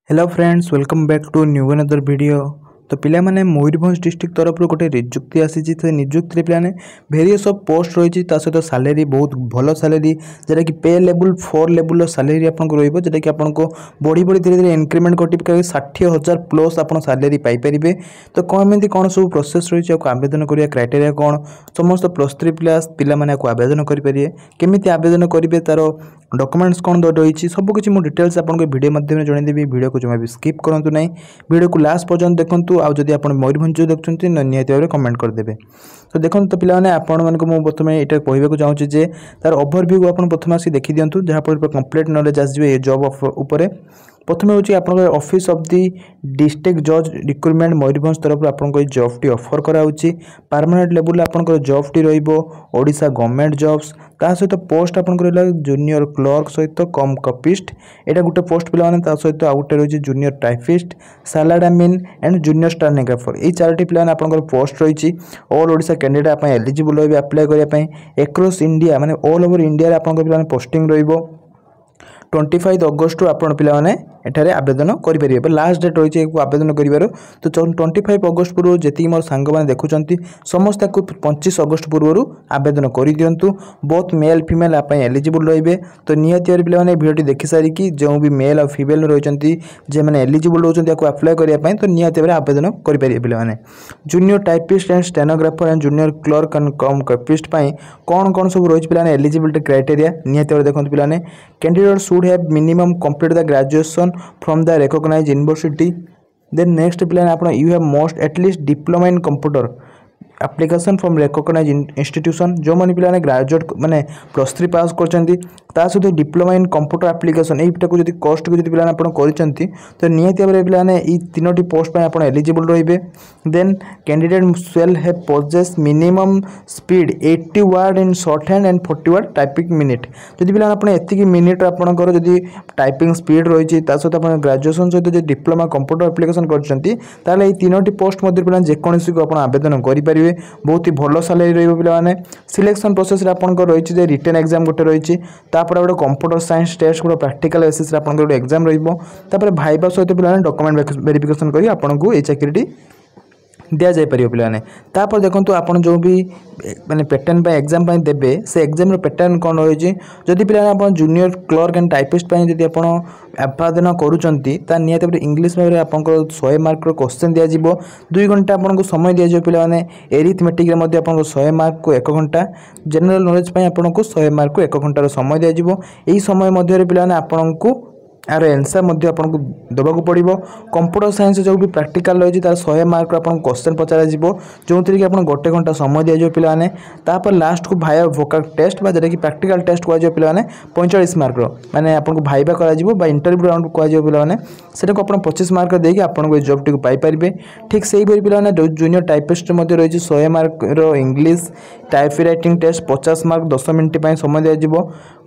Hello friends welcome back to new another video. तो पिला माने मयूरभंज डिस्ट्रिक्ट तरफ गोटे निजुक्ति आसी निजुक्ति पे भेरियस ऑफ पोस्ट रही सहित सैलरी बहुत भल सैलरी जेटा कि पे लेवल 4 लेवल सैलरी आपको रोटा कि आपको बढ़ी बढ़ी धीरे धीरे इनक्रीमेंट घटी 60,000 प्लस आप सैलरी पाइपर। तो कौन एमती कौन सब प्रोसेस रही है आवेदन करिया क्राइटेरिया कौन समस्त +3 पिला माने आवेदन करेंगे केमी आवेदन करेंगे तार डॉक्यूमेंट्स कौन रही सबकि मुझे डिटेल्स आपको वीडियो माध्यम जनईदेवी वीडियो को जमा भी स्किप करूँ ना वीडियो को लास्ट पर्यंत देखूँ आदि आप मयूरभंज देखते निहत भाव कमेंट करदे। तो देखो तो पिलाने आपण मानक मुझे प्रथम ये कहवाक चाहूँगी जे तार ओवरव्यू आप प्रथम आसिक देखी दिंतु जहाँफल कंप्लीट नॉलेज आसवे ये जॉब उपर। प्रथम हूँ आप ऑफिस ऑफ दी डिस्ट्रिक्ट जज रिक्रुटमेंट मयूरभंज तरफ आपको जॉब टी ऑफर कराऊँगी परमानेंट लेवल आप जॉब टी रोडा गवर्नमेंट जॉब्स ता सहित पोस्ट आपको रहा जूनियर क्लर्क सहित कम कपिस्ट यहाँ गोटे पोस्ट पिला सहित आउ गोटे रही जूनियर टाइपिस्ट सालाड आमिन एंड जूनियर स्टेनोग्राफर ये 4टी पिला आपंकर पोस्ट रही ऑल ओडिशा कैंडिडेट एलिजिबल रही अप्लाई करने एक्रॉस इंडिया माने ऑल ओवर इंडिया आपंकर पिला पोस्टिंग रही 25 अगस्त आपण पिलाने एठारे आवेदन करेंगे लास्ट डेट रही है आवेदन कर। तो 25 अगस्त पूर्व जी मोर सांग मैंने देखुं समस्त 25 अगस्त पूर्व आवेदन कर दिंतु बहुत मेल फीमेल आप एलिजिबल रे। तो निहत पे भिडियो देखी सारिकी जो भी मेल और फीमेल रही जे मैंने एलिजिबल रोचे अप्लाई करने तो निहत भाव आवेदन करेंगे पे junior typist and stenographer and junior clerk and cum copyist कौन कौन सब रही पे एलिजिबिलिटी क्राइटेरिया निहत देखो पे candidate should have minimum complete the graduation from the recognized university. Then next plan आपन you have most at least diploma in computer application from recognized institution जो माने पिलाने ग्रेजुएट माने +3 पास करचंती ता सहित डिप्लोमा इन कंप्यूटर एप्लिकेशन एटा को जदी coast को जदी पिलाने आपण करचंती तो नियति भाबरे पिलाने ई तीनोटी पोस्ट पे आपण एलिजिबल रहिबे। Then candidate shall have possess minimum speed 80 word in shorthand and 40 word typing minute जदी पिलाने आपण एतिकी मिनिट आपणकर जदी टाइपिंग स्पीड रही ता सहित आपण ग्रेजुएशन सहित जदी डिप्लोमा कंप्यूटर एप्लिकेशन करचंती ताले ई तीनोटी पोस्ट मध्ये पिलाने जे कोनसी को आपण आवेदन करि परिबे बहुत ही भल सैलरी रही। सिलेक्शन प्रोसेस रही रिटन एग्जाम गोटे रही गोटे कंप्यूटर साइंस टेस्ट गोटे प्रैक्टिकल बेसिस गोटे एग्जाम रही भाइबा सहित पे डॉक्यूमेंट वेरिफिकेशन करी आपको ये चाकरी दि जापर पे देखो आप जो भी माने पैटर्न एग्जाम देवे से एग्जाम पैटर्न कौन रही जदि पे जूनियर क्लर्क एंड टाइपिस्ट जदि आप आवेदन करुँचा निहत भाव इंग्लीश भाव में आपको 100 मार्क क्वेश्चन दिज्व 2 घंटा आपको समय दिज्व पे एरिथमेटिक 100 मार्क को 1 घंटा जनरल नॉलेज आपको 100 मार्क को 1 घंटार समय दिज्व यही समय मध्य पे आपको यार एनसर आपको देवाक पड़ो। कंप्यूटर साइंस जो भी प्रैक्टिकल रही है 100 मार्क आपको क्वेश्चन पचार जो थी कि आप 1 घंटा समय दिज्व पे लास्ट को भाइबा वोकल टेस्ट जोटा कि प्रैक्टिकल टेस्ट कहुए पे 45 मार्क माने आपको भाइबा कर इंटरव्यू राउंड कहुए पे से आप 25 मार्क देकी आपको जॉब टी पाइपर। ठीक से ही पे जूनियर टाइपिस्ट रही 100 mark English typewriting test 50 mark 10 minute समय दिज्व।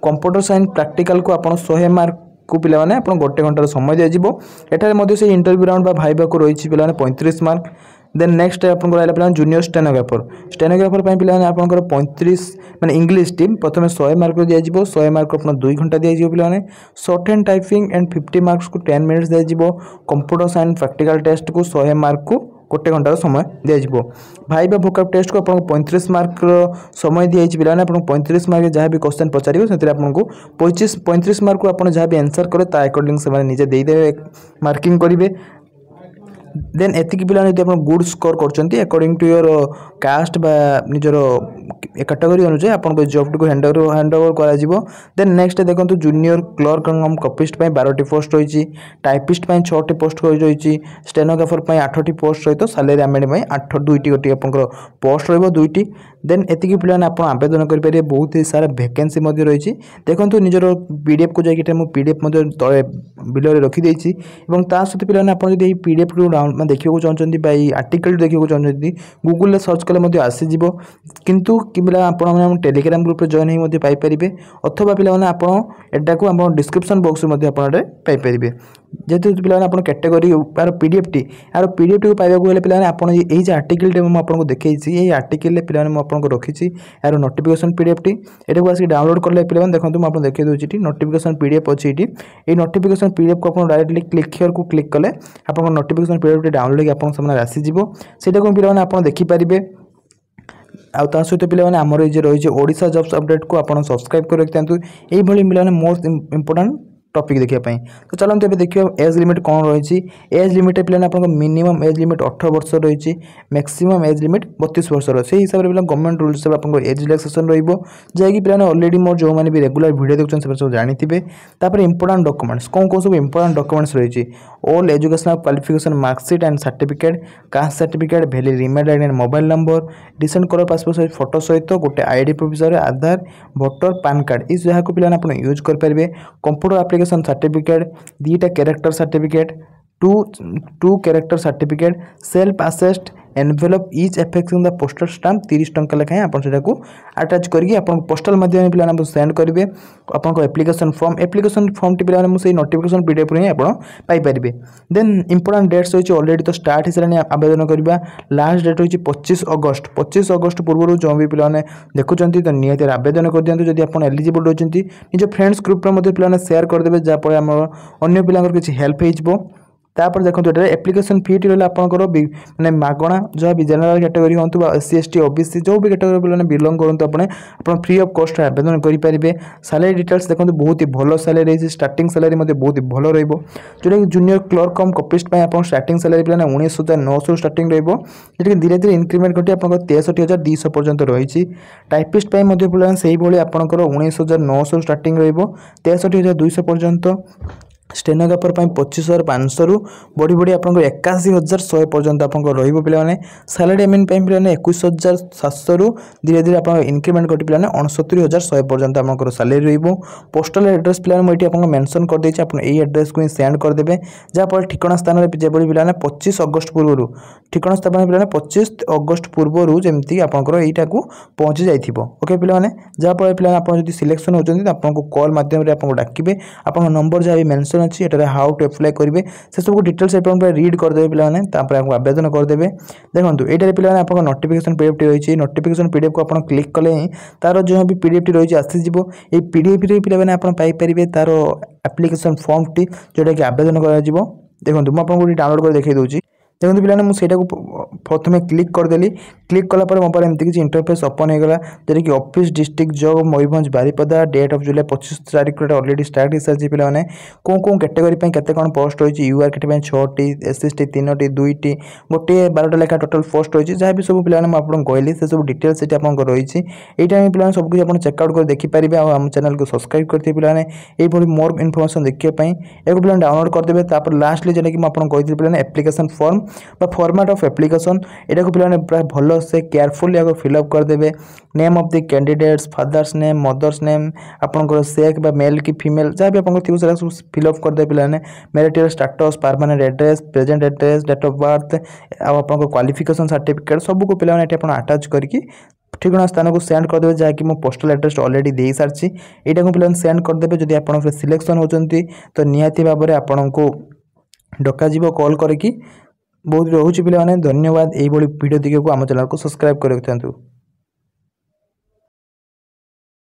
कंप्यूटर साइंस प्रैक्टिकल को आप 100 मार्क को पिला माने आपन गोटे घंटार समय दिज्व एठारे मध्ये से इंटरव्यू राउंड बा भाइबा को रही पिला 35 मार्क। देन नेक्स्ट आपन रहला पिला जूनियर स्टेनोग्राफर पिला आपन 35 माने इंग्लिश टीम प्रथम 100 मार्क दिज्व 100 मार्क आपन 2 घंटा दिज्व पिला shorthand typing and 50 marks को 10 मिनट्स दिज्व। कंप्यूटर साइंस प्रैक्टिकल टेस्ट को 100 मार्क को गोटे घंटार समय दिज्व। भाइबा वोकल टेस्ट को आपको 35 मार्क समय दिखाई पे आप 35 मार्क जहाँ भी क्वेश्चन पचारे से आपको 35 मार्क को आप जहाँ भी आंसर करे ता अकॉर्डिंग से निजे देदे मार्किंग करेंगे। देन एति पिला आप गुड स्कोर कर अकॉर्डिंग टू योर कास्ट निजर कैटेगरी अनुसार आपको जॉब को हैंड ओवर कर। देन नेक्स्ट देखो जूनियर क्लर्क कम कपिस्ट 12टी पोस्ट रही टाइपिस्ट 6टी पोस्ट रही स्टेनोग्राफर 8टी पोस्ट सहित सैलरी आमेंट 2टी गोटी आप पोस्ट रही। देन एति पिला आप आवेदन करेंगे बहुत ही सारा वैकेंसी रही देखो निजर पीडीएफ को जाकि पीडीएफ तले बिल रखीदे सहित पिला आप पीडीएफ को देखा चाहते आर्टिकल देखा चाहते गूगल सर्च कले आसीज किंतु पिला आप टेलीग्राम ग्रुप जॉइन होपारे अथवा पिला आप डिस्क्रिप्शन बॉक्स में पाइपर। जेहेतु पिलाने आप कैटेगरी यार पीडीएफ टी यार पीडीएफ टी को पाइबाक गले पिलाने आप ये आर्टिकल आपको देखी ये आर्टिकल पिलाने मुझे रखी यार नोटिफिकेशन पीडीएफ टी एटा को आसिक डाउनलोड कले पिलाने देखो मुझे देखिए दूसरी नोटिफिकेशन पीडीएफ अच्छी ये नोटिफिकेशन पीडीएफ को आप डायरेक्टली क्लिक हियर को क्लिक कले आप नोटिफिकेशन पीडीएफ टी डाउनलोड आप सामने आसीजी से पिलाने आप देखिपारे आउ सहित पिलाने आमर ये रही है ओडिशा जॉब्स अपडेट को आप सब्सक्राइब कर रखि था ये पिलाने मोस्ट इंपोर्टेंट टॉपिक देखापी तो चलते ये देखिए एज लिमिट कौन रही एज लिमिट पे आप मिनिमम एज लिमिट 18 वर्ष रही मैक्सिमम एज लिमिट 32 वर्ष से हिसाब से गवर्नमेंट रूल्स हिसाब आपको एज रिलैक्सेशन रही पे ऑलरेडी मोर जो मैंने भी रेगुलर वीडियो देखते सब जानी तापर इंपोर्टेंट डॉक्यूमेंट्स कौन कौन सब इंपोर्टेंट डॉक्यूमेंट्स रही all educational qualification marksheet and certificate caste certificate valid email ID and mobile number decent colour passport size photo सहित गोटे आईडी प्रूफ हिसाब से आधार भोटर पैन कार्ड इस जहाँ को पिलाने आप यूज करेंगे कंप्यूटर एप्लिकेशन सर्टिफिकेट दीटा character certificate two character certificate self assessed envelope each affixing the postal stamp 30 टंका लेखाएं आप आटाच करके पोस्टल माध्यम पे सेंड करेंगे आपको एप्लिकेशन फॉर्म टी पे मुझे नोटिफिकेशन पीडीएफ ही आप पाइपर देन इंपोर्टेंट डेट्स रही ऑलरेडी तो स्टार्ट हो सारे आवेदन करवा लास्ट डेट रही 25 अगस्त पूर्व जो भी पे देखुं तो निहत आवेदन कर दिखाँ जब आप एलिजिबल रही निज फ्रेंड्स ग्रुप पे सेयार करदे जहाँफल आम अगर पिला किसी हेल्प हो तापर देखो ये एप्लिकेशन फी टी रहा आपंकर मैंने मागणा जहाँ भी जनरल कैटेगरी हूँ एससी एसटी ओबीसी जो भी कैटेगरी पे बिलंग करते आप फ्री ऑफ कॉस्ट आवेदन करेंगे सैलरी डिटेल्स देखो बहुत ही भल सैलरी रही स्टार्टिंग सैलरी बहुत ही भल रोटा कि जूनियर क्लर्क कम कपिस्ट आप स्टार्टिंग सैलरी पे 19,900 स्टार्टिंग रोटा धीरे धीरे इंक्रीमेंट करके आप 63,200 पर्यंत रही टाइपिस्ट पे से आपंकर 19,900 स्टार्टिंग रो 63,200 स्टेनोग्राफर 25,500 रु बढ़ी बढ़ी आप 81,100 पर्यंत आप पे सैलरी एमिन पे 21,700 रु धीरे धीरे आप इंक्रीमेंट कर पे 69,100 पर्यंत आप सैलरी पोस्टल एड्रेस पे मुझे आपको मेंशन कर देछि आप एड्रेस को सेंड करदे जहाँफल ठिकाना स्थान में जब पे 25 अगस्त पूर्व ठिकाना स्थान पे 25 अगस्त पूर्व जमी आपंकर यहीटा को पहुँची जाइए ओके पे जहाँफल पे आप सिलेक्शन होती आपको कॉल मध्यम डाकिबे आप नंबर जहाँ भी मेंशन अच्छी एटारे हाउ टू अप्लाई करेंगे से सब डिटेल्स रीड करदे पे आपको आवेदन करदे देखो ये पे आप नोटिफिकेशन पीडीएफ टी रही नोटिफिकेशन पीडीएफ को आप क्लिक कले तार जो भी पीडीएफ टी रही आसीज ये पीडीएफ पे आप पाइपर तार एप्लिकेशन फॉर्म टी जोटा कि आवेदन कर देखो मुझे डाउनलोड कर देखिए दूसरी देखो पे मुझे प्रथम क्लिक करदेली क्लिक कलापर मो पर एमती किसी इंटरफेस ओपन हो गला जोटा कि office district job Mayurbhanj Baripada date of जुलाई 25 तारीख ऑलरेडी स्टार्ट हो सारी पे कौन कौन कैटेगरी केते कौन पोस्ट रही यूआर के 6टी एसएसटी 3टी 2टी गोटे 12टा लेखा टोटाल पोस्ट रही जहाँ भी सब पे आपको कहली से सब डिटेल्स आपको रही यहाँ पे सब कुछ चेकआउट कर देखिपारे आम चैनल को सब्सक्राइब करते पे ये मोर इनफर्मेशन देखिए एक पे डाउनलोड करदे लास्टली जोटा कि मुझे कही पे application form format of application यहाँ को पे प्राय भल से केयरफुल या फिलअप करदे name of the candidates father's name mother's name आपंकर सेक्स मेल कि फीमेल जहाँ भी आप सब फिलअप करदे पे marital status permanent address present address date of birth आप क्वालिफिकेशन सर्टिफिकेट सब को पे आटाच करके ठिकाना स्थान को सेंड करदे जहाँकि मो पोस्टल एड्रेस ऑलरेडी दे सारी यहाँ को पे सेंड करदे जब आप सिलेक्शन होती तो निहाती भाव में आपन को डक कॉल करके बहुत रोचे पे धन्यवाद यही वीडियो देखिए आम चैनल को सब्सक्राइब कर रखिंतु।